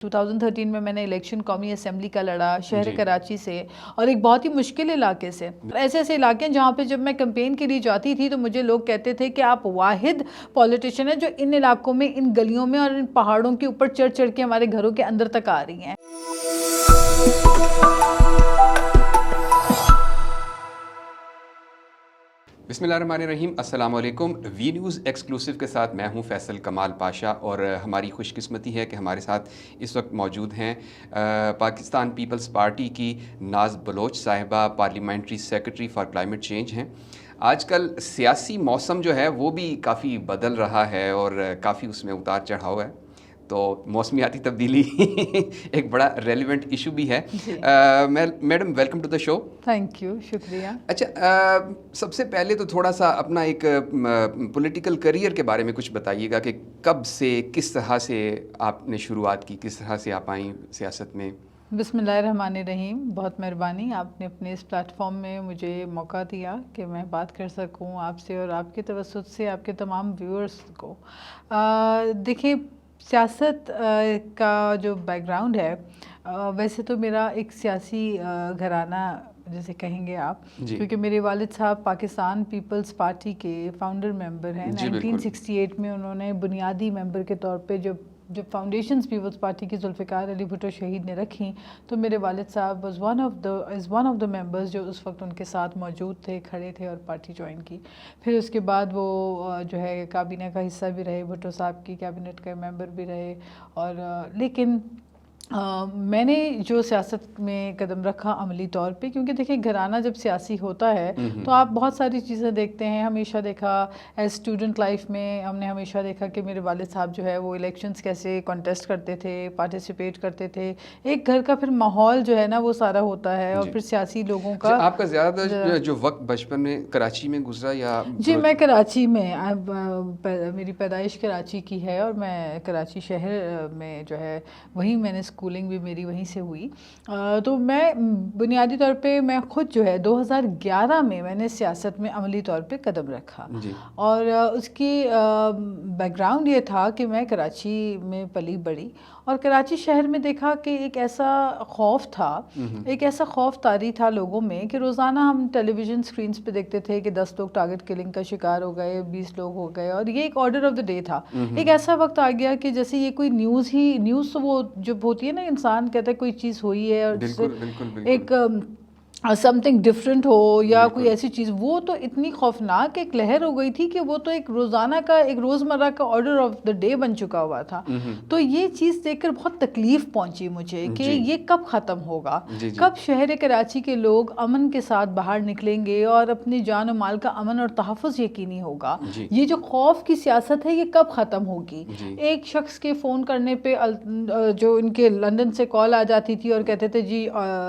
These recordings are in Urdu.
2013 میں میں نے الیکشن قومی اسمبلی کا لڑا شہر کراچی سے، اور ایک بہت ہی مشکل علاقے سے. ایسے ایسے علاقے ہیں جہاں پہ جب میں کمپین کے لیے جاتی تھی تو مجھے لوگ کہتے تھے کہ آپ واحد پولیٹیشین ہیں جو ان علاقوں میں، ان گلیوں میں اور ان پہاڑوں کے اوپر چڑھ چڑھ کے ہمارے گھروں کے اندر تک آ رہی ہیں. بسم اللہ الرحمن الرحیم. السلام علیکم. وی نیوز ایکسکلوسیو کے ساتھ میں ہوں فیصل کمال پاشا، اور ہماری خوش قسمتی ہے کہ ہمارے ساتھ اس وقت موجود ہیں پاکستان پیپلز پارٹی کی ناز بلوچ صاحبہ، parliamentary secretary for climate change ہیں. آج کل سیاسی موسم جو ہے وہ بھی کافی بدل رہا ہے اور کافی اس میں اتار چڑھاؤ ہے، تو موسمیاتی تبدیلی ایک بڑا ریلیونٹ ایشو بھی ہے. Madam welcome to the show. Thank you, شکریہ. اچھا، سب سے پہلے تو تھوڑا سا اپنا ایک پولیٹیکل کریئر کے بارے میں کچھ بتائیے گا کہ کب سے، کس طرح سے آپ نے شروعات کی، کس طرح سے آپ آئیں سیاست میں. بسم اللہ الرحمن الرحیم. بہت مہربانی، آپ نے اپنے اس پلیٹ فارم میں مجھے موقع دیا کہ میں بات کر سکوں آپ سے اور آپ کے توسط سے آپ کے تمام ویورز کو. دیکھیں، سیاست کا جو بیک گراؤنڈ ہے، ویسے تو میرا ایک سیاسی گھرانہ جیسے کہیں گے آپ، کیونکہ میرے والد صاحب پاکستان پیپلز پارٹی کے فاؤنڈر ممبر ہیں. 1968 میں انہوں نے بنیادی ممبر کے طور پہ جب فاؤنڈیشنز پیپلز پارٹی کی ذوالفقار علی بھٹو شہید نے رکھیں، تو میرے والد صاحب is one of the members جو اس وقت ان کے ساتھ موجود تھے، کھڑے تھے اور پارٹی جوائن کی. پھر اس کے بعد وہ جو ہے کابینہ کا حصہ بھی رہے، بھٹو صاحب کی کابینٹ کا ممبر بھی رہے. اور لیکن میں نے جو سیاست میں قدم رکھا عملی طور پہ، کیونکہ دیکھیں گھرانہ جب سیاسی ہوتا ہے تو آپ بہت ساری چیزیں دیکھتے ہیں. ہمیشہ دیکھا ایز اسٹوڈنٹ لائف میں، ہم نے ہمیشہ دیکھا کہ میرے والد صاحب جو ہے وہ الیکشنز کیسے کانٹیسٹ کرتے تھے، پارٹیسپیٹ کرتے تھے. ایک گھر کا پھر ماحول جو ہے نا وہ سارا ہوتا ہے، اور پھر سیاسی لوگوں کا. آپ کا زیادہ جو وقت بچپن میں کراچی میں گزرا یا؟ جی، میں کراچی میں، میری پیدائش کراچی کی ہے اور میں کراچی شہر میں جو ہے وہیں میں نے اسکولنگ بھی میری وہیں سے ہوئی. تو میں بنیادی طور پہ میں خود جو ہے 2011 میں نے سیاست میں عملی طور پہ قدم رکھا. اور اس کی بیک گراؤنڈ یہ تھا کہ میں کراچی میں پلی بڑھی، اور کراچی شہر میں دیکھا کہ ایک ایسا خوف تھا، ایک ایسا خوف طاری تھا لوگوں میں کہ روزانہ ہم ٹیلی ویژن اسکرینس پہ دیکھتے تھے کہ 10 لوگ ٹارگٹ کلنگ کا شکار ہو گئے، 20 لوگ ہو گئے، اور یہ ایک آرڈر آف دا ڈے تھا. ایک ایسا وقت آ گیا کہ جیسے یہ کوئی نیوز تو وہ جب ہوتی ہے نا، انسان کہتا ہے کوئی چیز ہوئی ہے اور ایک سم تھنگ ڈفرینٹ ہو یا کوئی ایسی چیز، وہ تو اتنی خوفناک ایک لہر ہو گئی تھی کہ وہ تو ایک روزانہ کا، ایک روزمرہ کا آرڈر آف دا ڈے بن چکا ہوا تھا. تو یہ چیز دیکھ کر بہت تکلیف پہنچی مجھے کہ یہ کب ختم ہوگا، کب شہر کراچی کے لوگ امن کے ساتھ باہر نکلیں گے اور اپنی جان و مال کا امن اور تحفظ یقینی ہوگا. یہ جو خوف کی سیاست ہے یہ کب ختم ہوگی. ایک شخص کے فون کرنے پہ جو ان کے لندن سے کال آ جاتی تھی اور کہتے تھے جی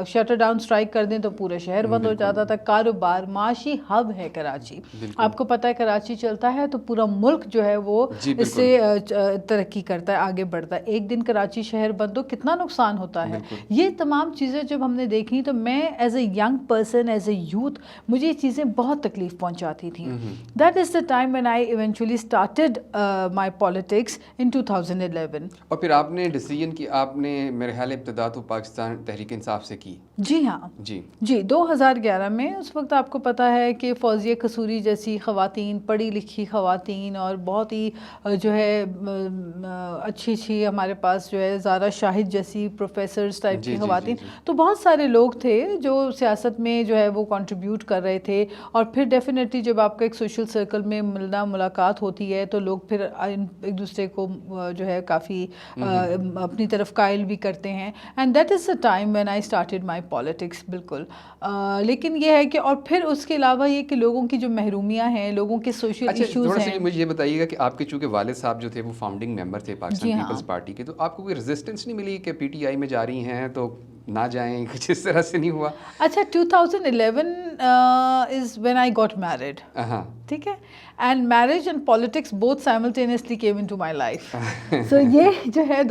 شٹر ڈاؤن اسٹرائک کر دیں، تو پورا شہر بند ہو جاتا تھا. کاروبار، معاشی ہب ہے کراچی، آپ کو پتہ ہے کراچی چلتا ہے تو پورا ملک جو ہے وہ اس سے ترقی کرتا ہے، آگے بڑھتا ہے. ایک دن کراچی شہر بند ہو کتنا نقصان ہوتا ہے. یہ تمام چیزیں جب ہم نے دیکھی تو میں as a young person, as a youth, مجھے یہ چیزیں بہت تکلیف پہنچاتی تھیں. That is the time when I eventually started my politics in 2011. اور پھر آپ نے ڈیسیژن کی، آپ نے میرے خیال ابتدا تو پاکستان تحریک انصاف سے کی. جی ہاں، جی 2011 میں. اس وقت آپ کو پتہ ہے کہ فوزیہ قصوری جیسی خواتین، پڑھی لکھی خواتین اور بہت ہی جو ہے اچھی ہمارے پاس جو ہے زارا شاہد جیسی پروفیسرز ٹائپ کی خواتین، تو بہت سارے لوگ تھے جو سیاست میں جو ہے وہ کنٹریبیوٹ کر رہے تھے. اور پھر ڈیفینیٹلی جب آپ کا ایک سوشل سرکل میں ملنا ملاقات ہوتی ہے تو لوگ پھر ایک دوسرے کو جو ہے کافی اپنی طرف قائل بھی کرتے ہیں. And that is the time when I started my politics. بالکل. لیکن یہ ہے کہ اور پھر اس کے علاوہ یہ کہ لوگوں کی جو محرومیاں ہیں، لوگوں کے سوشل ایشوز ہیں. مجھے یہ بتائیے گا کہ آپ کے چونکہ والد صاحب جو تھے وہ فاؤنڈنگ ممبر تھے پاکستان پیپلز پارٹی کے، تو آپ کو کوئی ریزسٹنس نہیں ملی کہ پی ٹی آئی میں جا رہی ہیں تو نہ جائیں، کچھ اس طرح سے نہیں ہوا؟ اچھا، 2011 is when I got married. ٹھیک ہے, and marriage and politics both simultaneously came into my life. So یہ جو ہے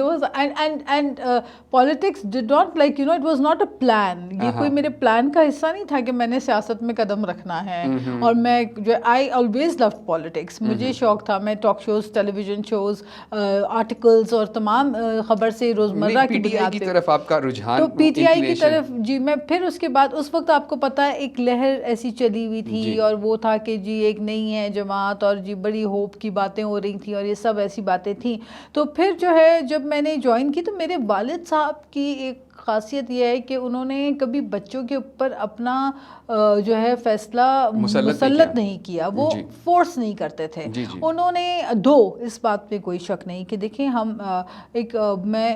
and politics did not, like, you know, it was not a plan. یہ کوئی میرے پلان کا حصہ نہیں تھا کہ میں نے سیاست میں قدم رکھنا ہے. اور میں جو I always loved politics. مجھے شوق تھا, میں ٹاک شوز, ٹیلی ویژن شوز, آرٹیکلز اور تمام خبر سے روزمرہ کی بنیاد پہ طرف آپ کا رجحان, تو پی ٹی آئی کی طرف. جی میں پھر اس کے بعد اس وقت آپ کو پتہ ہے ایک لہر ایسی چلی ہوئی تھی, اور وہ تھا کہ جی ایک نہیں ہے جماعت, اور جی بڑی ہوپ کی باتیں ہو رہی تھیں, اور یہ سب ایسی باتیں تھیں. تو پھر جو ہے جب میں نے جوائن کی تو میرے والد صاحب کی ایک خاصیت یہ ہے کہ انہوں نے کبھی بچوں کے اوپر اپنا جو ہے فیصلہ مسلط نہیں کیا, وہ فورس نہیں کرتے تھے. انہوں نے اس بات پہ کوئی شک نہیں کہ دیکھیں ہم ایک میں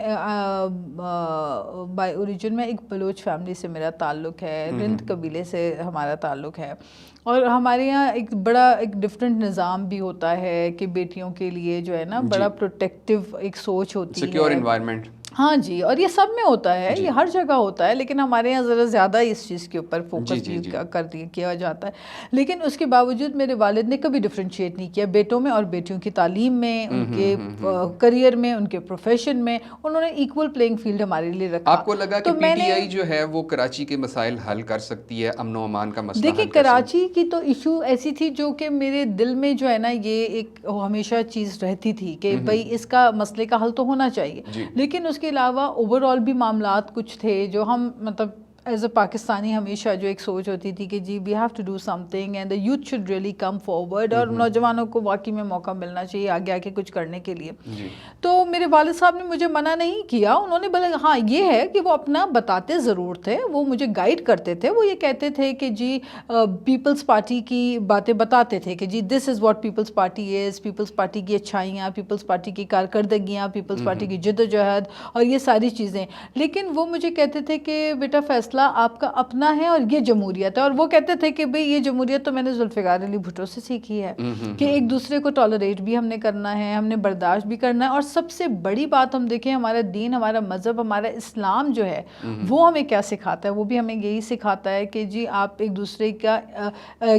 بائی اوریجن میں ایک بلوچ فیملی سے میرا تعلق ہے, رند قبیلے سے ہمارا تعلق ہے, اور ہمارے یہاں ایک بڑا ایک ڈفرینٹ نظام بھی ہوتا ہے کہ بیٹیوں کے لیے جو ہے نا بڑا پروٹیکٹیو ایک سوچ ہوتی ہے, سیکیور انوائرمنٹ. ہاں جی, اور یہ سب میں ہوتا ہے, یہ ہر جگہ ہوتا ہے, لیکن ہمارے یہاں ذرا زیادہ اس چیز کے اوپر فوکس کیا جاتا ہے. لیکن اس کے باوجود میرے والد نے کبھی ڈفرینشیٹ نہیں کیا بیٹوں میں اور بیٹیوں کی تعلیم میں, ان کے کریئر میں, ان کے پروفیشن میں. انہوں نے ایکول پلینگ فیلڈ ہمارے لیے رکھا. آپ کو لگا کہ پی ٹی آئی جو ہے وہ کراچی کے مسائل حل کر سکتی ہے, امن و امان کا مسئلہ؟ دیکھیں کراچی کی تو ایشو ایسی تھی جو کہ میرے دل میں جو ہے نا یہ ایک ہمیشہ چیز رہتی تھی کہ بھائی اس کا مسئلے کا حل تو ہونا چاہیے. لیکن اس کے علاوہ اوور آل بھی معاملات کچھ تھے جو ہم مطلب ایز اے پاکستانی ہمیشہ جو ایک سوچ ہوتی تھی کہ جی we have to do something and the youth should really come forward, اور نوجوانوں کو واقعی میں موقع ملنا چاہیے آگے آ کے کچھ کرنے کے لیے. تو میرے والد صاحب نے مجھے منع نہیں کیا. انہوں نے بولے ہاں یہ ہے کہ وہ اپنا بتاتے ضرور تھے, وہ مجھے گائیڈ کرتے تھے. وہ یہ کہتے تھے کہ جی پیپلز پارٹی کی باتیں بتاتے تھے کہ جی this is what Peoples Party is, Peoples Party کی اچھائیاں, پیپلز پارٹی کی کارکردگیاں, پیپلز پارٹی کی جد و جہد اور یہ ساری چیزیں. لیکن وہ مجھے کہتے تھے کہ بیٹا فیصلہ آپ کا اپنا ہے اور یہ جمہوریت ہے. اور وہ کہتے تھے کہ بھئی یہ جمہوریت تو میں نے ذوالفقار علی بھٹو سے سیکھی ہے کہ ایک دوسرے کو ٹالریٹ بھی ہم نے کرنا ہے, ہم نے برداشت بھی کرنا ہے. اور سب سے بڑی بات ہم دیکھیں ہمارا دین, ہمارا مذہب, ہمارا اسلام جو ہے وہ ہمیں کیا سکھاتا ہے, وہ بھی ہمیں یہی سکھاتا ہے کہ جی آپ ایک دوسرے کا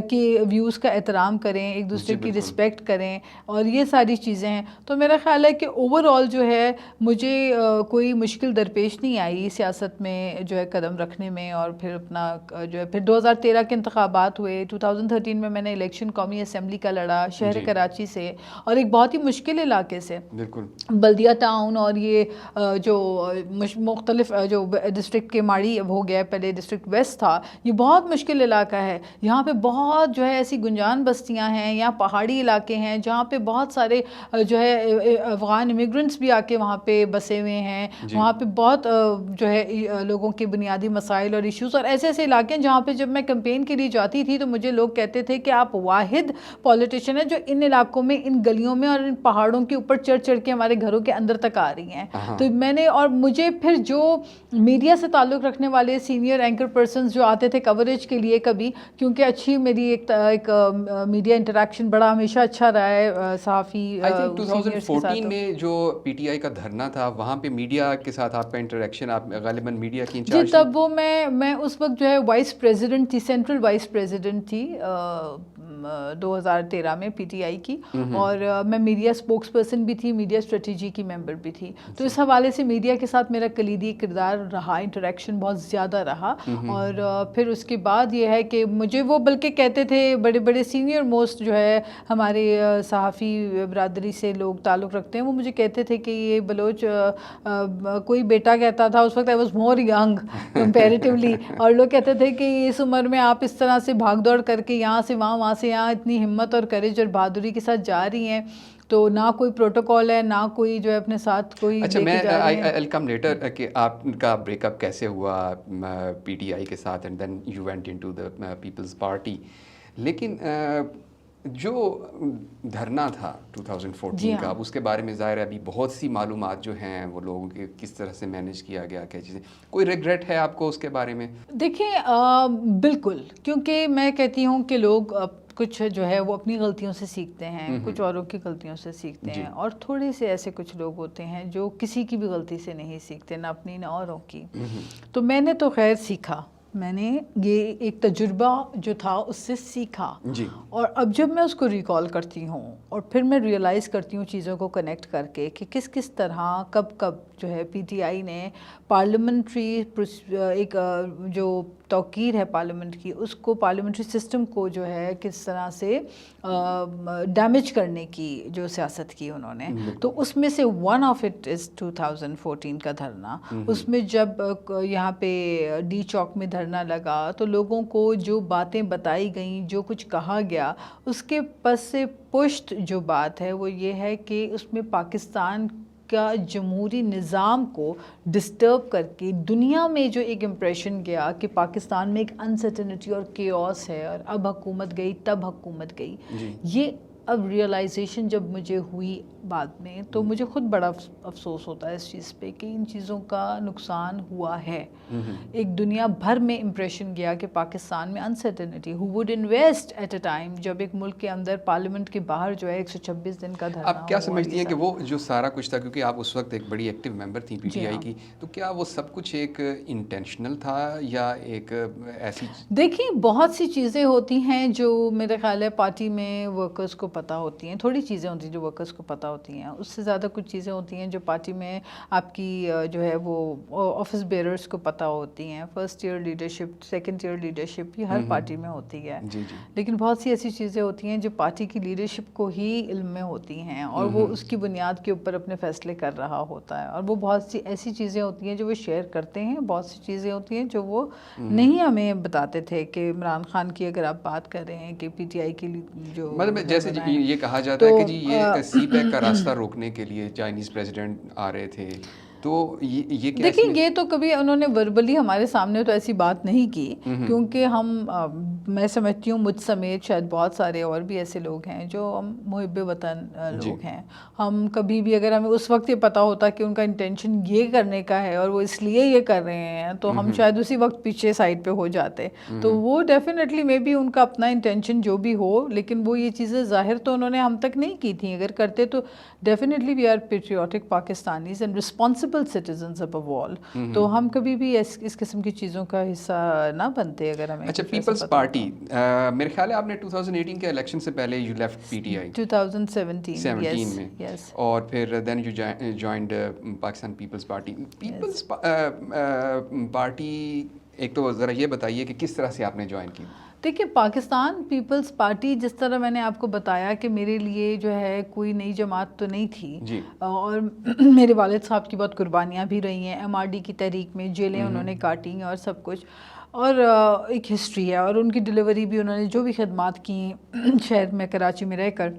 کی ویوز کا احترام کریں, ایک دوسرے کی رسپیکٹ کریں, اور یہ ساری چیزیں ہیں. تو میرا خیال ہے کہ اوور آل جو ہے مجھے کوئی مشکل درپیش نہیں آئی سیاست میں جو ہے قدم رکھنے میں. اور پھر اپنا جو ہے پھر 2013 کے انتخابات ہوئے, 2013 میں نے الیکشن قومی اسمبلی کا لڑا شہر کراچی سے, اور ایک بہت ہی مشکل علاقے سے, بلدیہ ٹاؤن, اور یہ جو مختلف جو ڈسٹرکٹ کے ماڑی ہو گیا, پہلے ڈسٹرکٹ ویسٹ تھا. یہ بہت مشکل علاقہ ہے, یہاں پہ بہت جو ہے ایسی گنجان بستیاں ہیں, یہاں پہاڑی علاقے ہیں جہاں پہ بہت سارے جو ہے افغان امیگرنٹس بھی آ کے وہاں پہ بسے ہوئے ہیں. وہاں پہ بہت جو ہے لوگوں کے بنیادی مسائل اور ایشوز, اور ایسے ایسے علاقے ہیں جہاں پہ جب میں کمپین کے لیے جاتی تھی تو مجھے لوگ کہتے تھے کہ آپ واحد پولیٹیشین ہیں جو ان علاقوں میں, ان گلیوں میں اور ان پہاڑوں کے اوپر چڑھ چڑھ کے ہمارے گھروں کے اندر تک آ رہی ہیں. تو میں نے, اور مجھے پھر جو میڈیا سے تعلق رکھنے والے سینئر اینکر پرسنز جو آتے تھے کوریج کے لیے کبھی, کیونکہ اچھی میری ایک میڈیا انٹریکشن بڑا ہمیشہ اچھا رہا ہے صحافی. 2014 میں جو پی ٹی آئی کا دھرنا تھا وہاں پہ میڈیا کے ساتھ آپ کا انٹریکشن, آپ غالباً میڈیا کی انچارج جی, تب وہ میں اس وقت جو ہے وائس پریزیڈنٹ تھی, سینٹرل وائس پریزیڈنٹ تھی 2013 میں پی ٹی آئی کی, اور میں میڈیا اسپوکس پرسن بھی تھی, میڈیا اسٹریٹجی کی ممبر بھی تھی. تو اس حوالے سے میڈیا کے ساتھ میرا کلیدی کردار رہا, انٹریکشن بہت زیادہ رہا. اور پھر اس کے بعد یہ ہے کہ مجھے وہ بلکہ کہتے تھے بڑے بڑے سینئر موسٹ جو ہے ہمارے صحافی برادری سے لوگ تعلق رکھتے ہیں, وہ مجھے کہتے تھے کہ یہ بلوچ کوئی بیٹا کہتا تھا اس وقت I was more young comparatively, اور لوگ کہتے تھے کہ اس عمر میں آپ اس طرح سے بھاگ دوڑ کر کے یہاں سے وہاں, وہاں سے یہاں اتنی ہمت اور کریج اور بہادری کے ساتھ جا رہی ہیں, تو نہ کوئی پروٹوکول ہے, نہ کوئی جو ہے اپنے ساتھ کوئی. اچھا, میں I'll come later کہ آپ کا بریک اپ کیسے ہوا پی ٹی آئی کے ساتھ, and then you went into the Peoples Party. لیکن جو دھرنا تھا 2014 کا, اب اس کے بارے میں ظاہر ہے ابھی بہت سی معلومات جو ہیں وہ لوگوں کے کس طرح سے مینیج کیا گیا, کیا چیزیں, کوئی ریگریٹ ہے آپ کو اس کے بارے میں؟ دیکھیں بالکل, کیونکہ میں کہتی ہوں کہ لوگ کچھ جو ہے وہ اپنی غلطیوں سے سیکھتے ہیں, کچھ اوروں کی غلطیوں سے سیکھتے ہیں, اور تھوڑے سے ایسے کچھ لوگ ہوتے ہیں جو کسی کی بھی غلطی سے نہیں سیکھتے, نہ اپنی نہ اوروں کی. تو میں نے تو خیر سیکھا, میں نے یہ ایک تجربہ جو تھا اس سے سیکھا جی. اور اب جب میں اس کو ریکال کرتی ہوں اور پھر میں ریئلائز کرتی ہوں چیزوں کو کنیکٹ کر کے کہ کس کس طرح کب جو ہے پی ٹی آئی نے پارلیمنٹری ایک جو توقیر ہے پارلیمنٹ کی اس کو پارلیمنٹری سسٹم کو جو ہے کس طرح سے ڈیمیج کرنے کی جو سیاست کی انہوں نے. تو اس میں سے ون آف اٹ از 2014 کا دھرنا. اس میں جب یہاں پہ ڈی چوک میں دھرنا لگا تو لوگوں کو جو باتیں بتائی گئیں جو کچھ کہا گیا اس کے پس سے پشت جو بات ہے وہ یہ ہے کہ اس میں پاکستان کا جمہوری نظام کو ڈسٹرب کر کے دنیا میں جو ایک امپریشن گیا کہ پاکستان میں ایک انسرٹنٹی اور کیوس ہے اور اب حکومت گئی تب حکومت گئی. یہ اب ریئلائزیشن جب مجھے ہوئی بعد میں تو مجھے خود بڑا افسوس ہوتا ہے اس چیز پہ کہ ان چیزوں کا نقصان ہوا ہے. ایک دنیا بھر میں امپریشن گیا کہ پاکستان میں uncertainty who would invest at a time جب ایک ملک کے اندر پارلیمنٹ کے باہر جو ہے 126 دن کا دھرنا. آپ کیا سمجھتی ہیں کہ وہ جو سارا کچھ تھا کیونکہ آپ اس وقت ایک بڑی ایکٹیو ممبر تھیں پی ٹی آئی کی, تو کیا وہ سب کچھ ایک انٹینشنل تھا یا ایک ایسی؟ دیکھیں بہت سی چیزیں ہوتی ہیں جو میرے خیال ہے پارٹی میں ورکرز کو پتہ ہوتی ہیں. تھوڑی چیزیں ہوتی ہیں جو ورکرز کو پتہ ہوتی ہیں, اس سے زیادہ کچھ چیزیں ہوتی ہیں جو پارٹی میں آپ کی جو ہے وہ آفس بیئررز کو پتہ ہوتی ہیں. First year leadership, second year leadership, یہ ہر پارٹی میں ہوتی ہے. لیکن بہت سی ایسی چیزیں ہوتی ہیں جو پارٹی کی لیڈرشپ کو ہی علم میں ہوتی ہیں اور وہ اس کی بنیاد کے اوپر اپنے فیصلے کر رہا ہوتا ہے. اور وہ بہت سی ایسی چیزیں ہوتی ہیں جو وہ شیئر کرتے ہیں, بہت سی چیزیں ہوتی ہیں جو وہ نہیں ہمیں بتاتے تھے. کہ عمران خان کی اگر آپ بات کر رہے ہیں کہ پی ٹی آئی کی جو مطلب جیسے یہ کہا جاتا ہے کہ جی یہ سی پیک کا راستہ روکنے کے لیے چائنیز پریزیڈنٹ آ رہے تھے, تو یہ دیکھیں یہ تو کبھی انہوں نے وربلی ہمارے سامنے تو ایسی بات نہیں کی, کیونکہ ہم میں سمجھتی ہوں مجھ سمیت شاید بہت سارے اور بھی ایسے لوگ ہیں جو ہم محب وطن لوگ ہیں. ہم کبھی بھی اگر ہمیں اس وقت یہ پتہ ہوتا کہ ان کا انٹینشن یہ کرنے کا ہے اور وہ اس لیے یہ کر رہے ہیں تو ہم شاید اسی وقت پیچھے سائڈ پہ ہو جاتے. تو وہ ڈیفینیٹلی مے بی ان کا اپنا انٹینشن جو بھی ہو, لیکن وہ یہ چیزیں ظاہر تو انہوں نے ہم تک نہیں کی تھیں. اگر کرتے تو definitely we are patriotic Pakistanis and responsible citizens above all. تو ہم کبھی بھی اس قسم کی چیزوں کا حصہ نہ بنتے اگر ہمیں. اچھا, پیپلز پارٹی میرے خیال ہے آپ نے 2018 کے الیکشن سے پہلے you left P T I 2017 میں, اور پھر then you joined Pakistan Peoples Party. Peoples Party ایک تو ذرا یہ بتائیے کہ کس طرح سے آپ نے جوائن کی؟ دیکھیے پاکستان پیپلز پارٹی جس طرح میں نے آپ کو بتایا کہ میرے لیے جو ہے کوئی نئی جماعت تو نہیں تھی, اور میرے والد صاحب کی بہت قربانیاں بھی رہی ہیں ایم آر ڈی کی تحریک میں, جیلیں انہوں نے کاٹی اور سب کچھ, اور ایک ہسٹری ہے, اور ان کی ڈلیوری بھی انہوں نے جو بھی خدمات کی شہر میں کراچی میں رہ کر,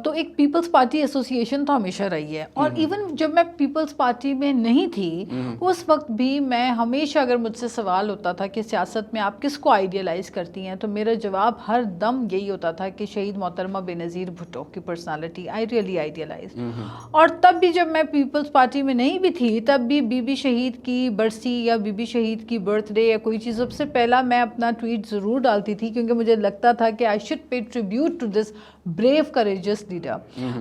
تو ایک پیپلز پارٹی ایسوسیشن تو ہمیشہ رہی ہے. اور ایون جب میں پیپلز پارٹی میں نہیں تھی اس وقت بھی میں ہمیشہ, اگر مجھ سے سوال ہوتا تھا کہ سیاست میں آپ کس کو آئیڈیلائز کرتی ہیں, تو میرا جواب ہر دم یہی ہوتا تھا کہ شہید محترمہ بے نظیر بھٹو کی پرسنالٹی آئی ریئلی آئیڈیلائز. اور تب بھی جب میں پیپلز پارٹی میں نہیں بھی تھی تب بھی بی بی شہید کی برسی یا بی بی شہید کی برتھ ڈے یا کوئی چیز, سب سے پہلا میں اپنا ٹویٹ ضرور ڈالتی تھی, کیونکہ مجھے لگتا تھا کہ I should pay tribute to this brave courageous leader.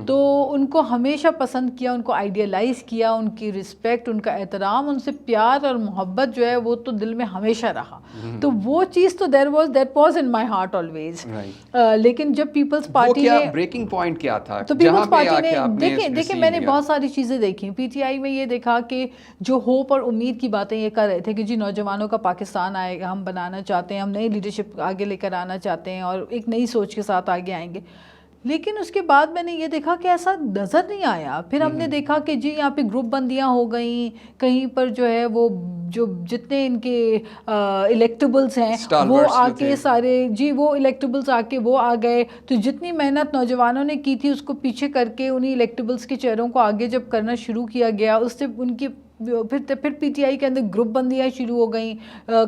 تو ان کو ہمیشہ پسند کیا, ان کو آئیڈیلائز کیا, ان کی رسپیکٹ, ان کا احترام, ان سے پیار اور محبت جو ہے وہ تو دل میں ہمیشہ رہا. تو وہ چیز تو that was in my heart always. لیکن جب پیپلز پارٹی نے بریکنگ پوائنٹ کیا تھا, تو پیپلز پارٹی نے دیکھیں میں نے بہت ساری چیزیں دیکھی. پی ٹی آئی میں یہ دیکھا کہ جو ہوپ اور امید کی باتیں یہ کر رہے تھے کہ جی نوجوانوں کا پاکستان آئے گا, ہم بنانا چاہتے ہیں, ہم نئی لیڈرشپ آگے لے کر آنا چاہتے ہیں اور ایک نئی سوچ کے ساتھ آگے آئیں گے. لیکن اس کے بعد میں نے یہ دیکھا کہ ایسا نظر نہیں آیا. پھر ہم نے دیکھا کہ جی یہاں پہ گروپ بندیاں ہو گئیں, کہیں پر جو ہے وہ جو جتنے ان کے الیکٹیبلز ہیں وہ آ کے سارے, جی وہ الیکٹیبلز آ کے وہ آ گئے. تو جتنی محنت نوجوانوں نے کی تھی اس کو پیچھے کر کے انہی الیکٹیبلز کے چہروں کو آگے جب کرنا شروع کیا گیا, اس سے ان کی پھر پی ٹی آئی کے اندر گروپ بندیاں شروع ہو گئیں.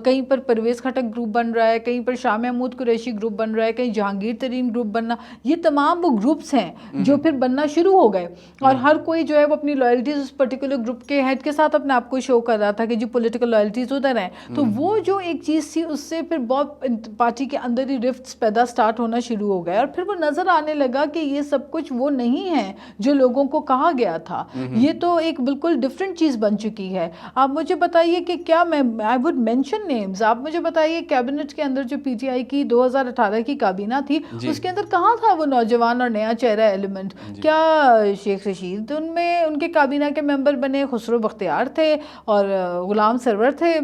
کہیں پر پرویز خٹک گروپ بن رہا ہے, کہیں پر شاہ محمود قریشی گروپ بن رہا ہے, کہیں جہانگیر ترین گروپ بننا. یہ تمام وہ گروپس ہیں جو پھر بننا شروع ہو گئے, اور ہر کوئی جو ہے وہ اپنی لائلٹیز اس پرٹیکولر گروپ کے ہیڈ کے ساتھ اپنے آپ کو شو کر رہا تھا کہ جی پولیٹیکل لائلٹیز ادھر ہیں. تو وہ جو ایک چیز تھی اس سے پھر بہت پارٹی کے اندر ہی رفٹس پیدا سٹارٹ ہونا شروع ہو گئے, اور پھر وہ نظر آنے لگا کہ یہ سب کچھ وہ نہیں ہے جو لوگوں کو کہا گیا تھا. یہ تو ایک بالکل ڈفرینٹ چیز بن چکی ہے. آپ مجھے بتائیے کہ کیا میں آئی وڈ مینشن نیمز, آپ مجھے بتائیے کیبنٹ کے اندر جو پی ٹی آئی کی 2018 کی کابینہ تھی اس کے اندر کہاں تھا وہ نوجوان اور نیا چہرہ ایلیمنٹ؟ کیا شیخ رشید ان کے کابینہ کے ممبر بنے؟ خسرو بختیار تھے اور غلام سرور تھے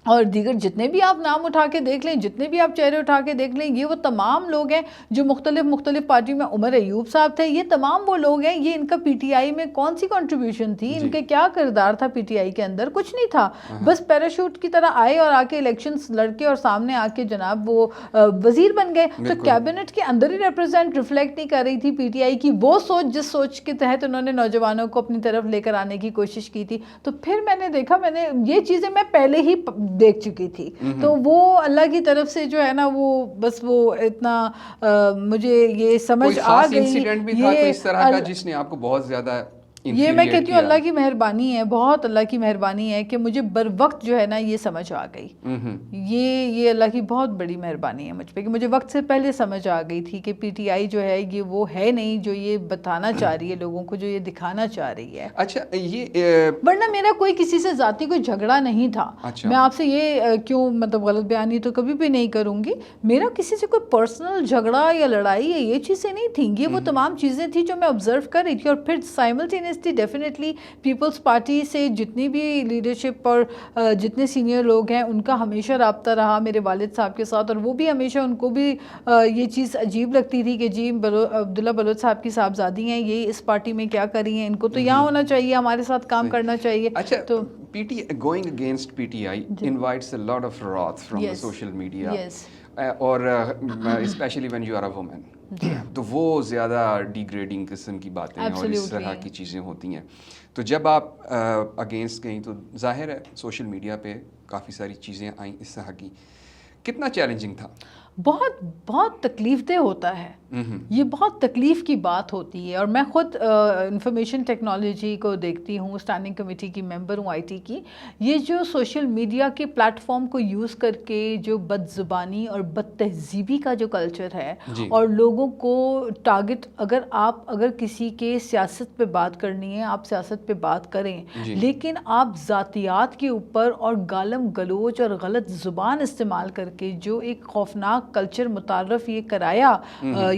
اور دیگر جتنے بھی آپ نام اٹھا کے دیکھ لیں, جتنے بھی آپ چہرے اٹھا کے دیکھ لیں, یہ وہ تمام لوگ ہیں جو مختلف پارٹی میں. عمر ایوب صاحب تھے, یہ تمام وہ لوگ ہیں. یہ ان کا پی ٹی آئی میں کون سی کنٹریبیوشن تھی؟ ان کے کیا کردار تھا پی ٹی آئی کے اندر؟ کچھ نہیں تھا. بس پیراشوٹ کی طرح آئے اور آ کے الیکشنز لڑ کے اور سامنے آ کے جناب وہ وزیر بن گئے. تو کیبنٹ کے اندر ہی ریفلیکٹ نہیں کر رہی تھی پی ٹی آئی کی وہ سوچ جس سوچ کے تحت انہوں نے نوجوانوں کو اپنی طرف لے کر آنے کی کوشش کی تھی. تو پھر میں نے دیکھا, یہ چیزیں میں پہلے ہی دیکھ چکی تھی. تو وہ اللہ کی طرف سے جو ہے نا وہ بس وہ اتنا مجھے یہ سمجھ آ گئی. انسیڈنٹ بھی تھا کوئی اس طرح کا جس نے آپ کو بہت زیادہ یہ میں کہتی ہوں اللہ کی مہربانی ہے, بہت اللہ کی مہربانی ہے کہ مجھے بر وقت جو ہے نا یہ سمجھ آ گئی. یہ اللہ کی بہت بڑی مہربانی ہے مجھ پہ کہ مجھے وقت سے پہلے سمجھ آ گئی تھی کہ پی ٹی آئی جو ہے یہ وہ ہے نہیں جو یہ بتانا چاہ رہی ہے لوگوں کو, جو یہ دکھانا چاہ رہی ہے. اچھا, یہ ورنہ میرا کوئی کسی سے ذاتی کوئی جھگڑا نہیں تھا. میں آپ سے یہ کیوں مطلب غلط بیانی تو کبھی بھی نہیں کروں گی. میرا کسی سے کوئی پرسنل جھگڑا یا لڑائی ہے یہ چیزیں نہیں تھیں. یہ وہ تمام چیزیں تھیں جو میں آبزرو کر رہی تھی. اور پھر سائملٹینیسلی ڈیفینیٹلی پیپلز پارٹی سے جتنی بھی لیڈرشپ اور جتنے سینئر لوگ ہیں ان کا ہمیشہ رابطہ رہا میرے والد صاحب کے ساتھ, اور وہ بھی ہمیشہ ان کو بھی یہ چیز عجیب لگتی تھی کہ جی عبداللہ بلوچ صاحب کی صاحبزادی ہیں, یہ اس پارٹی میں کیا کر رہی ہیں, ان کو تو یہاں ہونا چاہیے, ہمارے ساتھ کام کرنا چاہیے. اچھا, تو going against PTI invites a lot of wrath from the social media. اور especially when you are a woman, تو وہ زیادہ ڈیگریڈنگ قسم کی باتیں اور اس طرح کی چیزیں ہوتی ہیں. تو جب آپ اگینسٹ گئیں تو ظاہر ہے سوشل میڈیا پہ کافی ساری چیزیں آئیں اس طرح کی. کتنا چیلنجنگ تھا؟ بہت تکلیف دہ ہوتا ہے یہ, بہت تکلیف کی بات ہوتی ہے. اور میں خود انفارمیشن ٹیکنالوجی کو دیکھتی ہوں, اسٹینڈنگ کمیٹی کی ممبر ہوں آئی ٹی کی. یہ جو سوشل میڈیا کے پلیٹ فارم کو یوز کر کے جو بد زبانی اور بد تہذیبی کا جو کلچر ہے اور لوگوں کو ٹارگٹ, اگر کسی کے سیاست پہ بات کرنی ہے آپ سیاست پہ بات کریں, لیکن آپ ذاتیات کے اوپر اور گالم گلوچ اور غلط زبان استعمال کر کے جو ایک خوفناک کلچر متعارف یہ کرایا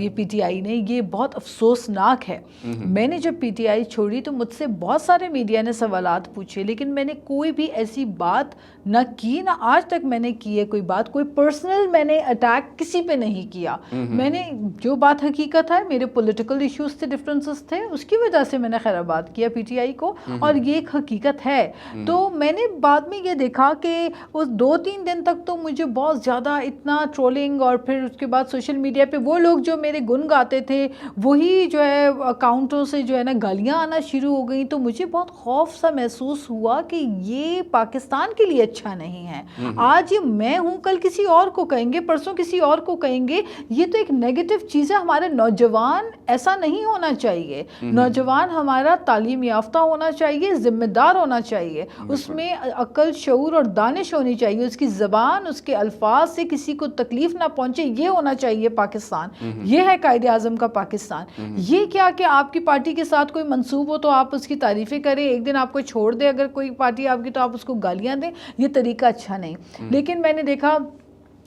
یہ پی ٹی آئی نے, یہ بہت افسوسناک ہے. میں نے جب پی ٹی آئی چھوڑی تو مجھ سے بہت سارے میڈیا نے سوالات پوچھے, لیکن میں نے کوئی بھی ایسی بات نہ کی, نہ آج تک میں نے کی ہے کوئی بات, کوئی پرسنل میں نے اٹیک کسی پہ نہیں کیا. میں نے جو بات حقیقت ہے, میرے پولیٹیکل ایشوز سے ڈفرینسز تھے, اس کی وجہ سے میں نے خیر آباد کیا پی ٹی آئی کو, اور یہ ایک حقیقت ہے. تو میں نے بعد میں یہ دیکھا کہ اس 2-3 دن تک تو مجھے بہت زیادہ اتنا ٹرولنگ, اور پھر اس کے بعد سوشل میڈیا پہ وہ لوگ جو میرے گن گاتے تھے وہی جو ہے اکاؤنٹوں سے جو ہے نا گالیاں آنا شروع ہو گئیں. تو مجھے بہت خوف سا محسوس ہوا کہ یہ پاکستان کے لیے اچھا نہیں ہے. آج یہ میں ہوں, کل کسی اور کو کہیں گے, پرسوں کسی اور کو کہیں گے. یہ تو ایک نیگیٹو چیز ہے. ہمارے نوجوان ایسا نہیں ہونا چاہیے. نوجوان ہمارا تعلیم یافتہ ہونا چاہیے, ذمہ دار ہونا چاہیے, اس میں عقل, شعور اور دانش ہونی چاہیے, اس کی زبان, اس کے الفاظ سے کسی کو تکلیف نہ پہنچے, یہ ہونا چاہیے پاکستان. یہ ہے قائد اعظم کا پاکستان. یہ کیا کہ آپ کی پارٹی کے ساتھ کوئی منصوب ہو تو آپ اس کی تعریفیں کریں, ایک دن آپ کو چھوڑ دے اگر کوئی پارٹی آپ کی تو آپ اس کو گالیاں دیں, یہ طریقہ اچھا نہیں. لیکن میں نے دیکھا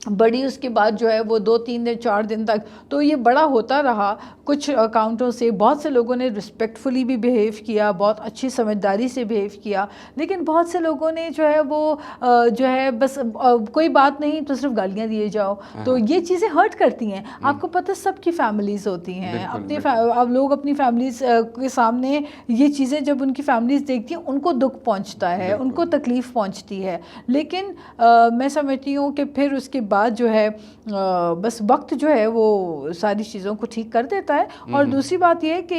بڑی اس کے بعد جو ہے وہ 2-3 دن 4 دن تک تو یہ بڑا ہوتا رہا. کچھ اکاؤنٹوں سے بہت سے لوگوں نے رسپیکٹفلی بھی بیہیو کیا, بہت اچھی سمجھداری سے بیہیو کیا, لیکن بہت سے لوگوں نے جو ہے وہ جو ہے بس کوئی بات نہیں تو صرف گالیاں دیے جاؤ. تو یہ چیزیں ہرٹ کرتی ہیں. آپ کو پتہ سب کی فیملیز ہوتی ہیں, اب لوگ اپنی فیملیز کے سامنے یہ چیزیں جب ان کی فیملیز دیکھتی ہیں ان کو دکھ پہنچتا ہے, ان کو تکلیف پہنچتی ہے. لیکن میں سمجھتی ہوں کہ پھر اس کے بعد جو ہے بس وقت جو ہے وہ ساری چیزوں کو ٹھیک کر دیتا ہے. اور دوسری بات یہ کہ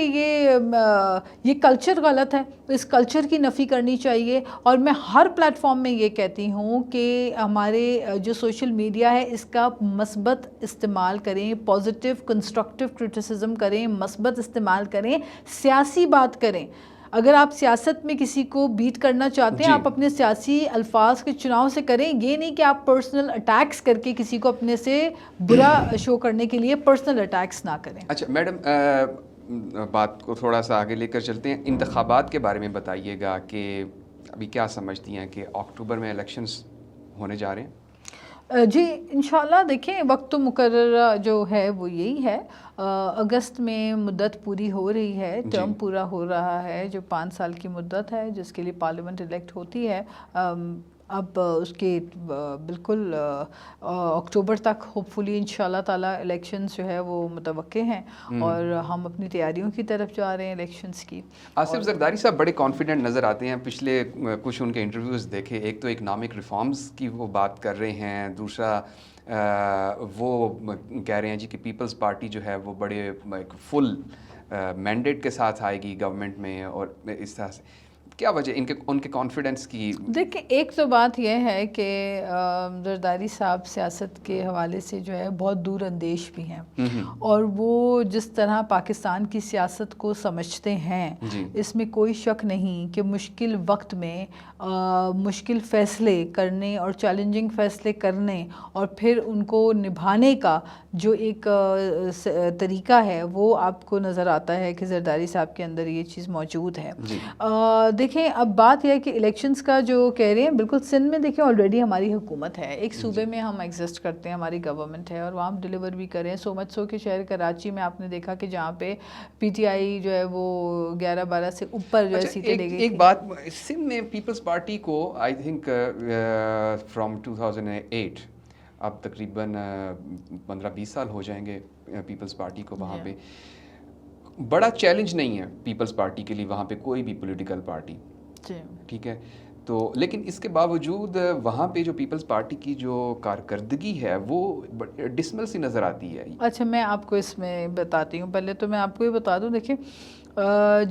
یہ کلچر غلط ہے, اس کلچر کی نفی کرنی چاہیے. اور میں ہر پلیٹ فارم میں یہ کہتی ہوں کہ ہمارے جو سوشل میڈیا ہے اس کا مثبت استعمال کریں, پازیٹیو کنسٹرکٹیو کرٹیسزم کریں, مثبت استعمال کریں, سیاسی بات کریں. اگر آپ سیاست میں کسی کو بیٹ کرنا چاہتے ہیں آپ اپنے سیاسی الفاظ کے چناؤ سے کریں, یہ نہیں کہ آپ پرسنل اٹیکس کر کے کسی کو اپنے سے برا شو کرنے کے لیے پرسنل اٹیکس نہ کریں. اچھا میڈم, بات کو تھوڑا سا آگے لے کر چلتے ہیں. انتخابات کے بارے میں بتائیے گا کہ ابھی کیا سمجھتی ہیں کہ اکتوبر میں الیکشنز ہونے جا رہے ہیں؟ جی انشاءاللہ دیکھیں وقت تو مقررہ جو ہے وہ یہی ہے، اگست میں مدت پوری ہو رہی ہے، ٹرم پورا ہو رہا ہے جو 5 سال کی مدت ہے جس کے لیے پارلیمنٹ الیکٹ ہوتی ہے. اب اس کے بالکل اکتوبر تک ہوپ فلی انشاءاللہ تعالی الیکشنز جو ہے وہ متوقع ہیں اور ہم اپنی تیاریوں کی طرف جا رہے ہیں الیکشنز کی. آصف زرداری صاحب بڑے کانفیڈنٹ نظر آتے ہیں، پچھلے کچھ ان کے انٹرویوز دیکھے، ایک تو اکنامک ریفارمز کی وہ بات کر رہے ہیں، دوسرا وہ کہہ رہے ہیں جی کہ پیپلز پارٹی جو ہے وہ بڑے فل مینڈیٹ کے ساتھ آئے گی گورنمنٹ میں، اور اس طرح سے کیا وجہ ان کے کانفیڈنس کی؟ دیکھیں ایک تو بات یہ ہے کہ زرداری صاحب سیاست کے حوالے سے جو ہے بہت دور اندیش بھی ہیں، اور وہ جس طرح پاکستان کی سیاست کو سمجھتے ہیں اس میں کوئی شک نہیں کہ مشکل وقت میں مشکل فیصلے کرنے اور چیلنجنگ فیصلے کرنے اور پھر ان کو نبھانے کا جو ایک طریقہ ہے وہ آپ کو نظر آتا ہے کہ زرداری صاحب کے اندر یہ چیز موجود ہے. دیکھیں اب بات یہ ہے کہ الیکشنز کا جو کہہ رہے ہیں، بالکل سندھ میں دیکھیں آلریڈی ہماری حکومت ہے، ایک صوبے میں ہم ایگزسٹ کرتے ہیں، ہماری گورنمنٹ ہے اور وہاں ہم ڈیلیور بھی کریں. سو مچ سو کہ شہر کراچی میں آپ نے دیکھا کہ جہاں پہ پی ٹی آئی جو ہے وہ 11-12 سے اوپر جو ہے سیٹیں لے گئی. ایک بات سندھ میں پیپلز پارٹی کو آئی تھنک فرام 2008 اب تقریباً 15-20 سال ہو جائیں گے پیپلز پارٹی کو وہاں پہ بڑا چیلنج نہیں ہے پیپلز پارٹی کے لیے وہاں پہ کوئی بھی پولیٹیکل پارٹی، ٹھیک ہے تو، لیکن اس کے باوجود وہاں پہ جو پیپلز پارٹی کی جو کارکردگی ہے وہ ڈسمل سی نظر آتی ہے. اچھا میں آپ کو اس میں بتاتی ہوں، پہلے تو میں آپ کو یہ بتا دوں، دیکھیں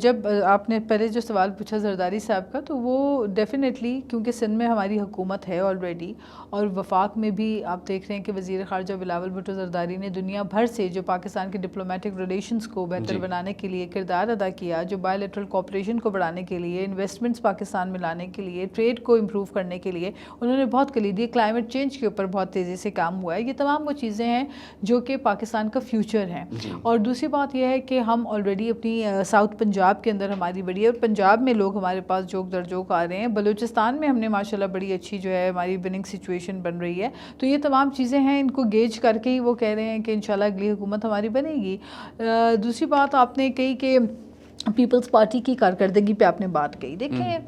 جب آپ نے پہلے جو سوال پوچھا زرداری صاحب کا، تو وہ ڈیفینیٹلی کیونکہ سندھ میں ہماری حکومت ہے آلریڈی، اور وفاق میں بھی آپ دیکھ رہے ہیں کہ وزیر خارجہ بلاول بھٹو زرداری نے دنیا بھر سے جو پاکستان کے ڈپلومیٹک ریلیشنز کو بہتر بنانے کے لیے کردار ادا کیا، جو بائی لیٹرل کوآپریشن کو بڑھانے کے لیے، انویسٹمنٹس پاکستان میں لانے کے لیے، ٹریڈ کو امپروو کرنے کے لیے انہوں نے بہت کلیدی، کلائمیٹ چینج کے اوپر بہت تیزی سے کام ہوا ہے. یہ تمام وہ چیزیں ہیں جو کہ پاکستان کا فیوچر ہیں. اور دوسری بات یہ ہے کہ ہم آلریڈی اپنی ساؤتھ پنجاب کے اندر ہماری بڑی ہے، اور پنجاب میں لوگ ہمارے پاس جوک در جوک آ رہے ہیں، بلوچستان میں ہم نے ماشاءاللہ بڑی اچھی جو ہے ہماری وننگ سچویشن بن رہی ہے. تو یہ تمام چیزیں ہیں، ان کو گیج کر کے ہی وہ کہہ رہے ہیں کہ انشاءاللہ اگلی حکومت ہماری بنے گی. دوسری بات آپ نے کہی کہ پیپلز پارٹی کی کارکردگی پہ آپ نے بات کہی. دیکھیں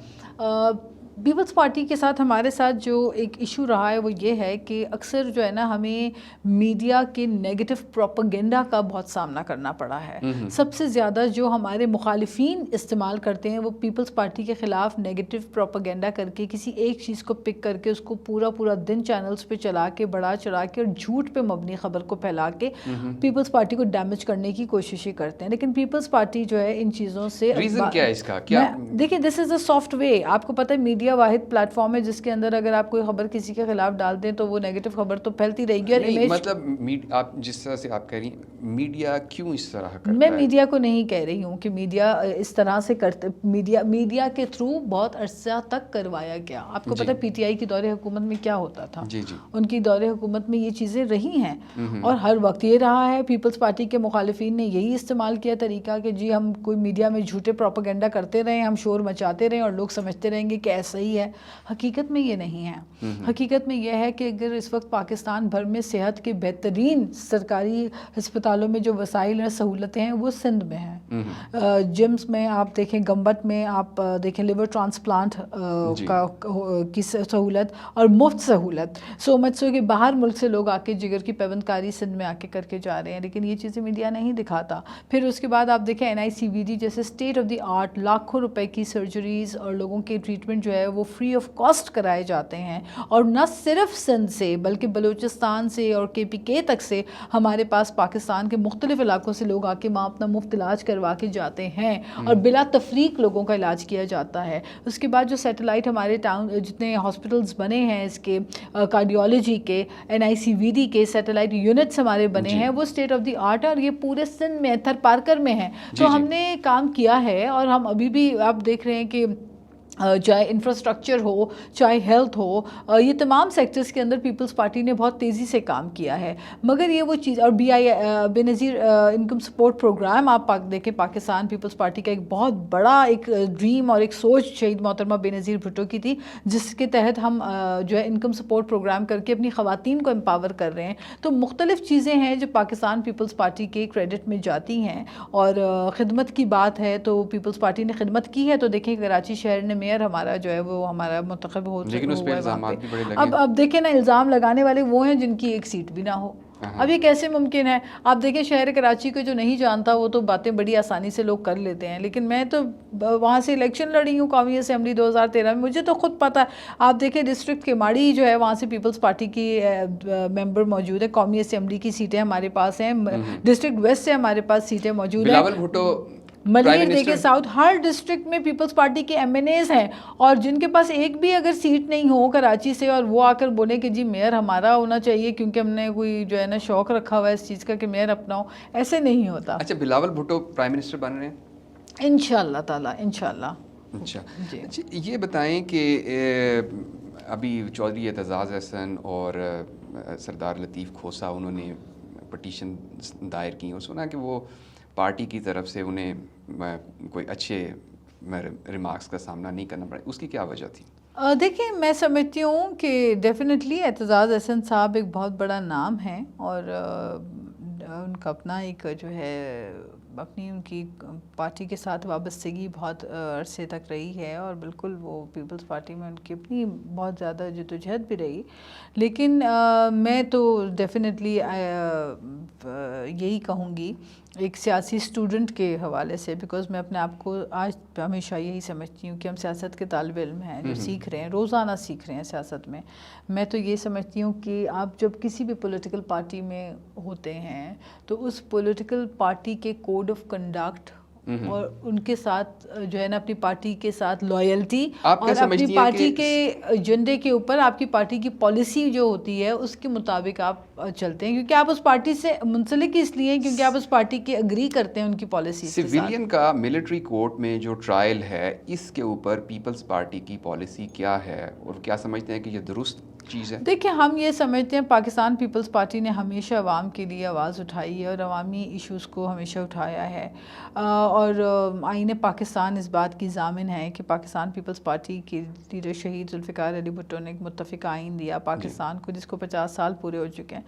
پیپلز پارٹی کے ساتھ ہمارے ساتھ جو ایک ایشو رہا ہے وہ یہ ہے کہ اکثر جو ہے نا ہمیں میڈیا کے نیگیٹو پروپیگنڈا کا بہت سامنا کرنا پڑا ہے. سب سے زیادہ جو ہمارے مخالفین استعمال کرتے ہیں وہ پیپلز پارٹی کے خلاف نیگیٹو پروپیگنڈا کر کے کسی ایک چیز کو پک کر کے اس کو پورا دن چینلز پہ چلا کے بڑھا چڑھا کے اور جھوٹ پہ مبنی خبر کو پھیلا کے پیپلز پارٹی کو ڈیمیج کرنے کی کوششیں کرتے ہیں. لیکن پیپلز پارٹی جو ہے ان چیزوں سے ریزن کیا ہے اس کا؟ کیا دیکھیں دس از اے سافٹ وے. آپ کو پتہ ہے میڈیا واحد پلیٹ فارم ہے جس کے اندر اگر آپ کوئی خبر کسی کے خلاف ڈال دیں تو وہ نیگیٹو خبر تو پھیلتی رہے گی. اور امیج مطلب آپ جس طرح سے آپ کہہ رہی ہیں میڈیا کیوں اس طرح کرتا ہے؟ میں میڈیا کو نہیں کہہ رہی ہوں کہ میڈیا اس طرح سے کرتے، میڈیا کے تھرو بہت عرصہ تک کروایا گیا. آپ کو پتہ ہے پی ٹی آئی کی دور حکومت میں کیا ہوتا تھا؟ ان کی دور حکومت میں یہ چیزیں رہی ہیں اور ہر وقت یہ رہا ہے. پیپلز پارٹی کے مخالفین نے یہی استعمال کیا طریقہ کہ جی ہم کوئی میڈیا میں جھوٹے پروپیگنڈا کرتے رہیں، ہم شور مچاتے رہیں اور لوگ سمجھتے رہیں گے کہ ایسا ہی ہے. حقیقت میں یہ نہیں ہے. حقیقت میں یہ ہے کہ اگر اس وقت پاکستان بھر میں صحت کے بہترین سرکاری ہسپتالوں میں جو وسائل اور سہولتیں ہیں وہ سندھ میں ہیں. جمز میں آپ دیکھیں، گمبت میں آپ دیکھیں لیور ٹرانسپلانٹ کی سہولت اور مفت سہولت. سو مچ سو کہ باہر ملک سے لوگ آ کے جگر کی پیوند کاری سندھ میں آ کے کر کے جا رہے ہیں، لیکن یہ چیزیں میڈیا نہیں دکھاتا. پھر اس کے بعد آپ دیکھیں NICVD جیسے اسٹیٹ آف دی آرٹ لاکھوں روپے کی سرجریز اور لوگوں کے ٹریٹمنٹ جو ہے وہ فری آف کاسٹ کرائے جاتے ہیں. اور نہ صرف سندھ سے بلکہ بلوچستان سے اور KPK تک سے ہمارے پاس پاکستان کے مختلف علاقوں سے لوگ آ کے وہاں اپنا مفت علاج کروا کے جاتے ہیں اور بلا تفریق لوگوں کا علاج کیا جاتا ہے. اس کے بعد جو سیٹلائٹ ہمارے ٹاؤن جتنے ہاسپٹلز بنے ہیں اس کے کارڈیولوجی کے NICVD کے سیٹلائٹ یونٹس ہمارے بنے ہیں وہ اسٹیٹ آف دی آرٹ ہے اور یہ پورے سندھ میں تھر پارکر میں ہیں. تو ہم نے کام کیا ہے اور ہم ابھی بھی آپ دیکھ رہے ہیں کہ چاہے انفراسٹرکچر ہو, چاہے ہیلتھ ہو, یہ تمام سیکٹرز کے اندر پیپلز پارٹی نے بہت تیزی سے کام کیا ہے. مگر یہ وہ چیز, اور بے نظیر انکم سپورٹ پروگرام آپ دیکھیں, پاکستان پیپلز پارٹی کا ایک بہت بڑا ایک ڈریم اور ایک سوچ شہید محترمہ بے نظیر بھٹو کی تھی, جس کے تحت ہم جو ہے انکم سپورٹ پروگرام کر کے اپنی خواتین کو امپاور کر رہے ہیں. تو مختلف چیزیں ہیں جو پاکستان پیپلز پارٹی کے کریڈٹ میں جاتی ہیں. اور خدمت کی بات ہے تو پیپلز پارٹی نے خدمت کی ہے. تو دیکھیں کراچی شہر نے میئر ہمارا جو ہے وہ ہمارا منتخب ہو لیکن اس پہ الزامات بھی بڑے لگے. اب دیکھیں نا, الزام لگانے والے وہ ہیں جن کی ایک سیٹ بھی نہ ہو. اب یہ کیسے ممکن ہے؟ آپ دیکھیں شہر کراچی کو جو نہیں جانتا وہ تو باتیں بڑی آسانی سے لوگ کر لیتے ہیں, لیکن میں تو وہاں سے الیکشن لڑی ہوں قومی اسمبلی 2013 میں, مجھے تو خود پتہ ہے. آپ دیکھیں ڈسٹرکٹ کیماڑی جو ہے وہاں سے پیپلز پارٹی کی ممبر موجود ہے, قومی اسمبلی کی سیٹیں ہمارے پاس ہیں, ڈسٹرکٹ ویسٹ سے ہمارے پاس سیٹیں موجود ہیں, بلاول بھٹو ملیر دیکھیں ساؤتھ, ہر ڈسٹرکٹ میں پیپلز پارٹی کے ایم این ایز ہیں, اور جن کے پاس ایک بھی اگر سیٹ نہیں ہو کراچی سے, اور وہ آ کر بولیں کہ جی میئر ہمارا ہونا چاہیے کیونکہ ہم نے کوئی جو ہے نا شوق رکھا ہوا ہے اس چیز کا کہ میئر اپنا ہو, ایسے نہیں ہوتا. اچھا, بلاول بھٹو پرائم منسٹر بن رہے ہیں انشاءاللہ تعالیٰ, انشاءاللہ. اچھا یہ بتائیں کہ ابھی چودھری اعتزاز احسن اور سردار لطیف کھوسا انہوں نے پٹیشن دائر کی, اور سنا کہ وہ پارٹی کی طرف سے انہیں کوئی اچھے ریمارکس کا سامنا نہیں کرنا پڑا, اس کی کیا وجہ تھی؟ دیکھیں میں سمجھتی ہوں کہ ڈیفینیٹلی اعتزاز احسن صاحب ایک بہت بڑا نام ہے, اور ان کا اپنا ایک جو ہے اپنی ان کی پارٹی کے ساتھ وابستگی بہت عرصے تک رہی ہے, اور بالکل وہ پیپلز پارٹی میں ان کی اپنی بہت زیادہ جدوجہد بھی رہی. لیکن میں تو ڈیفینیٹلی یہی کہوں گی ایک سیاسی اسٹوڈنٹ کے حوالے سے, بیکاز میں اپنے آپ کو آج ہمیشہ یہی سمجھتی ہوں کہ ہم سیاست کے طالب علم ہیں جو سیکھ رہے ہیں, روزانہ سیکھ رہے ہیں سیاست میں. میں تو یہ سمجھتی ہوں کہ آپ جب کسی بھی پولیٹیکل پارٹی میں ہوتے ہیں تو اس پولیٹیکل پارٹی کے کوڈ آف کنڈکٹ اور ان کے ساتھ جو ہے نا اپنی پارٹی کے ساتھ لائلٹی, اور اپنی پارٹی کے ایجنڈے کے اوپر آپ کی پارٹی کی پالیسی جو ہوتی ہے اس کے مطابق آپ چلتے ہیں, کیونکہ آپ اس پارٹی سے منسلک اس لیے کیونکہ آپ اس پارٹی کے اگری کرتے ہیں ان کی پالیسی سے. سویلین کا ملٹری کورٹ میں جو ٹرائل ہے اس کے اوپر پیپلز پارٹی کی پالیسی کیا ہے, اور کیا سمجھتے ہیں کہ یہ درست چیز ہے؟ دیکھیں ہم یہ سمجھتے ہیں پاکستان پیپلز پارٹی نے ہمیشہ عوام کے لیے آواز اٹھائی ہے اور عوامی ایشوز کو ہمیشہ اٹھایا ہے, اور آئین پاکستان اس بات کی ضامن ہے کہ پاکستان پیپلز پارٹی کے لیڈر شہید ذوالفقار علی بھٹو نے ایک متفق آئین دیا پاکستان کو, جس کو 50 سال پورے ہو چکے ہیں.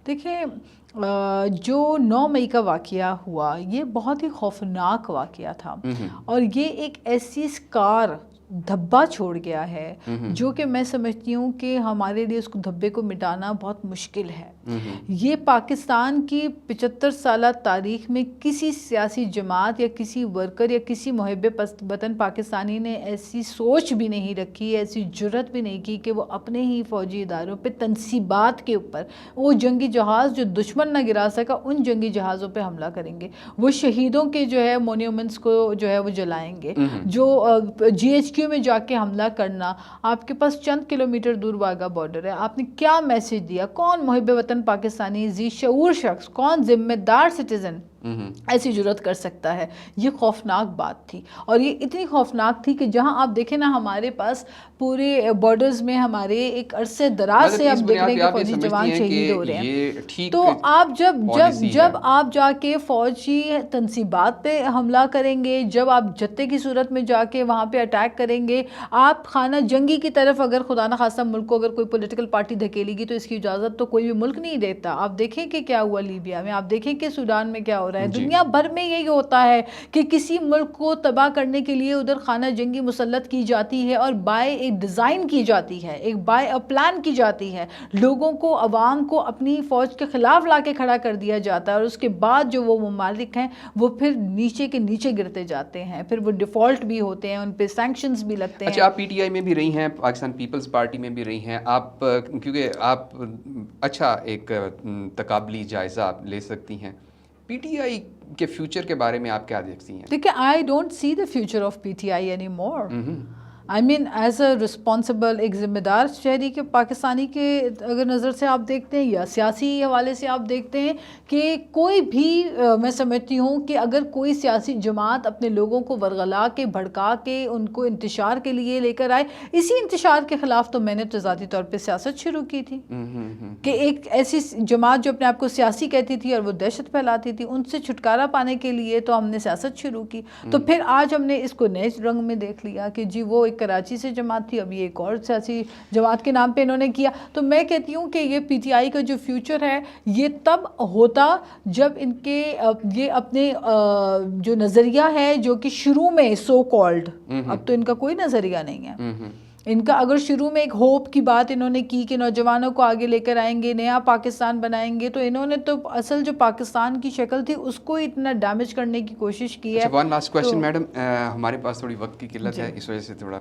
دیکھیں جو 9 مئی کا واقعہ ہوا یہ بہت ہی خوفناک واقعہ تھا, اور یہ ایک ایسی اسکار دھبا چھوڑ گیا ہے جو کہ میں سمجھتی ہوں کہ ہمارے لیے اس کو دھبے کو مٹانا بہت مشکل ہے. یہ پاکستان کی 75 سالہ تاریخ میں کسی سیاسی جماعت یا کسی ورکر یا کسی محب وطن پاکستانی نے ایسی سوچ بھی نہیں رکھی, ایسی جرت بھی نہیں کی کہ وہ اپنے ہی فوجی اداروں پہ تنصیبات کے اوپر, وہ جنگی جہاز جو دشمن نہ گرا سکا ان جنگی جہازوں پہ حملہ کریں گے, وہ شہیدوں کے جو ہے مونیومنٹس کو جو ہے وہ جلائیں گے, جو GHQ میں جا کے حملہ کرنا. آپ کے پاس چند کلومیٹر دور واگا بارڈر ہے, آپ نے کیا میسج دیا؟ کون محب وطن پاکستانی ذی شعور شخص, کون ذمہ دار سٹیزن ایسی جرت کر سکتا ہے؟ یہ خوفناک بات تھی, اور یہ اتنی خوفناک تھی کہ جہاں آپ دیکھیں نا ہمارے پاس پورے بارڈرز میں ہمارے ایک عرصے دراز سے آپ دیکھ رہے ہیں کہ فوجی جوان شہید ہو رہے ہیں. تو آپ جب آپ جا کے فوجی تنصیبات پہ حملہ کریں گے, جب آپ جتے کی صورت میں جا کے وہاں پہ اٹیک کریں گے, آپ خانہ جنگی کی طرف اگر خدا نخواستہ ملک کو اگر کوئی پولیٹیکل پارٹی دھکیلے گی تو اس کی اجازت تو کوئی بھی ملک نہیں دیتا. آپ دیکھیں کہ کیا ہوا لیبیا میں, آپ دیکھیں کہ سوڈان میں کیا ہو رہا ہے. دنیا بھر میں یہی ہوتا ہے کہ کسی ملک کو تباہ کرنے کے لیے ادھر خانہ جنگی مسلط کی جاتی ہے, اور بائی ایک ڈیزائن کی جاتی ہے, ایک بائی پلان کی جاتی ہے. لوگوں کو, عوام کو اپنی فوج کے خلاف لا کے کھڑا کر دیا جاتا ہے, اور اس کے بعد جو وہ ممالک ہیں وہ پھر نیچے کے نیچے گرتے جاتے ہیں, پھر وہ ڈیفالٹ بھی ہوتے ہیں, ان پہ سینکشنز بھی لگتے ہیں. اچھا, آپ PTI میں بھی رہی ہیں, پاکستان پیپلز پارٹی میں بھی رہی ہیں آپ, کیونکہ آپ اچھا ایک تقابلی جائزہ لے سکتی ہیں. PTI کے فیوچر کے بارے میں آپ کیا دیکھتی ہیں؟ دیکھیں, I don't see the future of PTI anymore. I mean as a responsible ایک ذمہ دار شہری کے پاکستانی کے اگر نظر سے آپ دیکھتے ہیں یا سیاسی حوالے سے آپ دیکھتے ہیں کہ کوئی بھی میں سمجھتی ہوں کہ اگر کوئی سیاسی جماعت اپنے لوگوں کو ورغلا کے بھڑکا کے ان کو انتشار کے لیے لے کر آئے، اسی انتشار کے خلاف تو میں نے تو ذاتی طور پہ سیاست شروع کی تھی کہ ایک ایسی جماعت جو اپنے آپ کو سیاسی کہتی تھی اور وہ دہشت پھیلاتی تھی، ان سے چھٹکارا پانے کے لیے تو ہم نے سیاست شروع کی. تو پھر آج ہم نے اس کو نئے رنگ میں دیکھ لیا کہ جی وہ ایک کراچی سے جماعت تھی، اب یہ ایک اور سیاسی جماعت کے نام پہ انہوں نے کیا. تو میں کہتی ہوں کہ یہ پی ٹی آئی کا جو فیوچر ہے یہ تب ہوتا جب ان کے یہ اپنے جو نظریہ ہے جو کہ شروع میں سو کالڈ، اب تو ان کا کوئی نظریہ نہیں ہے، ان کا اگر شروع میں ایک ہوپ کی بات انہوں نے کی کہ نوجوانوں کو آگے لے کر آئیں گے، نیا پاکستان بنائیں گے، تو انہوں نے تو اصل جو پاکستان کی شکل تھی اس کو اتنا ڈیمیج کرنے کی کوشش کی ہے. ون لاسٹ کویشچن میڈم، ہمارے پاس تھوڑی وقت کی قلت ہے، اس وجہ سے تھوڑا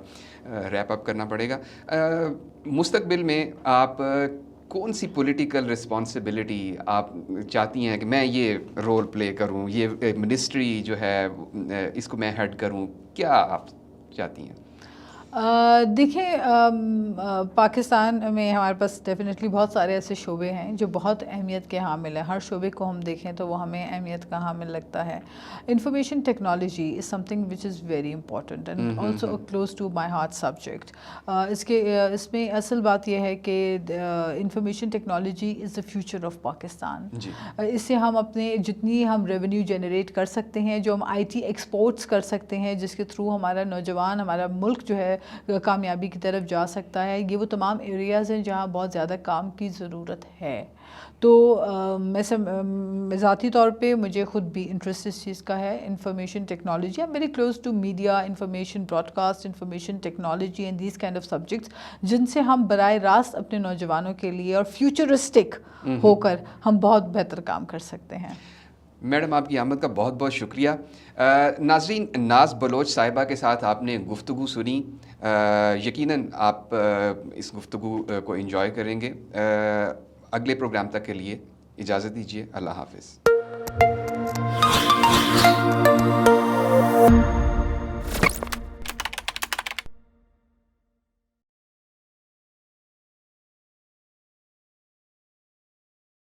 ریپ اپ کرنا پڑے گا. مستقبل میں آپ کون سی پولیٹیکل رسپانسبلٹی آپ چاہتی ہیں کہ میں یہ رول پلے کروں، یہ منسٹری جو ہے اس کو میں ہیڈ کروں، کیا آپ چاہتی ہیں؟ دیکھیں پاکستان میں ہمارے پاس ڈیفینیٹلی بہت سارے ایسے شعبے ہیں جو بہت اہمیت کے حامل ہیں. ہر شعبے کو ہم دیکھیں تو وہ ہمیں اہمیت کا حامل لگتا ہے. Information technology is something which is very important and also close to my heart subject. اس میں اصل بات یہ ہے کہ information technology is the future of Pakistan. اس سے ہم اپنے جتنی ہم ریونیو جنریٹ کر سکتے ہیں، جو ہم آئی ٹی ایکسپورٹس کر سکتے ہیں جس کے تھرو ہمارا نوجوان، ہمارا ملک جو ہے کامیابی کی طرف جا سکتا ہے، یہ وہ تمام ایریاز ہیں جہاں بہت زیادہ کام کی ضرورت ہے. تو میں ذاتی طور پہ مجھے خود بھی انٹرسٹ اس چیز کا ہے. Information technology I am very close to media, information broadcast, information technology and these kind of subjects, جن سے ہم براہ راست اپنے نوجوانوں کے لیے اور فیوچرسٹک ہو کر ہم بہت بہتر کام کر سکتے ہیں. میڈم آپ کی آمد کا بہت بہت شکریہ. ناظرین، ناز بلوچ صاحبہ کے ساتھ آپ نے گفتگو سنی، یقیناً آپ اس گفتگو کو انجوائے کریں گے. اگلے پروگرام تک کے لیے اجازت دیجیے. اللہ حافظ.